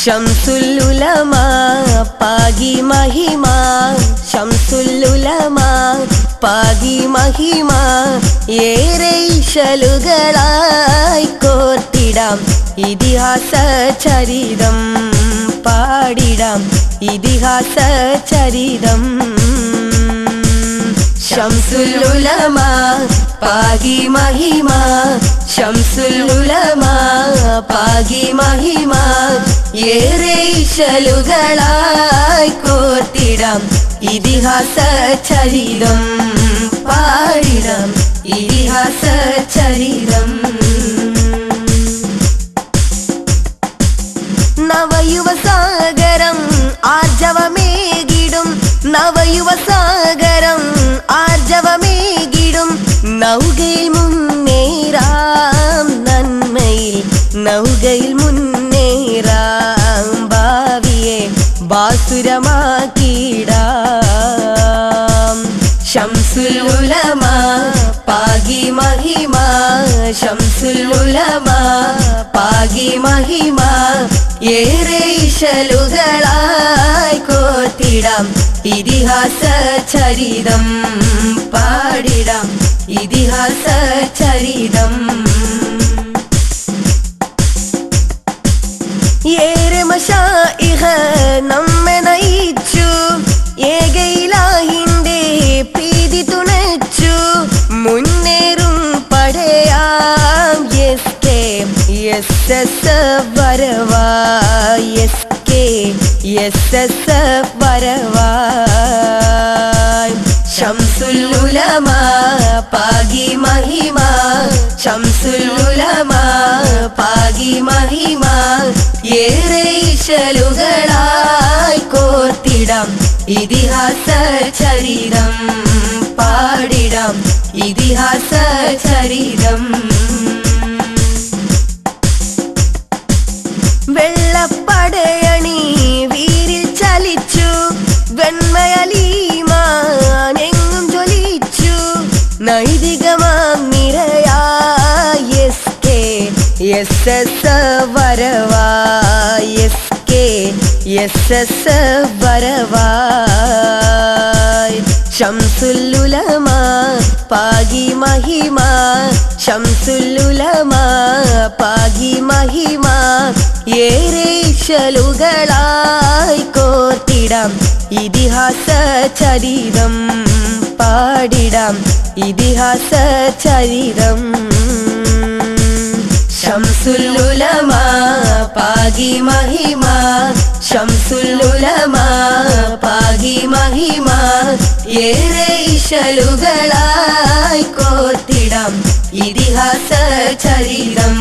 ശംസുൽ ഉലമ പാകി മഹിമ ശംസുൽ ഉലമ പാകി മഹിമ ഏറെ ഇശലുകളായി കോർത്തിടാം ഇതിഹാസ ചരിതം പാടിടാം ഇതിഹാസ ചരിതം ശംസുൽ ഉലമ പാകി മഹിമ ശംസുൽ ഉലമ പാകി മഹിമ ഏറെ ഇശലുകളായി കോർത്തിടാം ഇതിഹാസ ചരിതം പാടിടാം ഇതിഹാസ ചരിതം നവയുവസാഗരം ആർജവമേകിടും നവയുവസാഗരം ആർജവമേകിടും നൗകയിൽ മുന്നേറാം നന്മയിൽ നൗകയിൽ മുന്നേറാം ഭാവിയെ ബാസുരമാക്കിടാം ശംസുൽ ഉലമ പാകി മഹിമ ശംസുൽ ഉലമ പാകി മഹിമ ഏറെ ഇശലുകളായി കോർത്തിടാം ഇതിഹാസ ചരിതം പാടിടാം ഇതിഹാസ ചരിതം ഏറെ മശായിഖ നമ്മെ നയിച്ചു ഏകയിലാഹിന്റെ പ്രീതി തുണച്ചു മുന്നേറും പടയാം SK വരവായി SK വരവായി ശംസുൽ ഉലമ പാകി മഹിമ ശംസുൽ ഉലമ പാകി മഹിമ ഏറെ ഇശലുകളായി കോർത്തിടാം ഇതിഹാസ ചരിതം പാടിടാം ഇതിഹാസ ചരിതം വെള്ളപ്പടയണി വീരിൽ ചലിച്ചു വെണ്മയലീമാനെങ്ങും ജ്വലിച്ചു നൈതികമാം നിരയായ SK വരവായി SK വരവായി ശംസുൽ ഉലമ പാകി മഹിമ ശംസുൽ ഉലമ പാകി മഹിമ ഏറെ ഇശലുകളായി കോർത്തിടാം ഇതിഹാസ ചരിതം പാടിടാം ഇതിഹാസ ചരിതം ശംസുൽ ഉലമ പാകി മഹിമ ശംസുൽ ഉലമ പാകി മഹിമ ഏറെ ഇശലുകളായി കോർത്തിടാം ഇതിഹാസ ചരിതം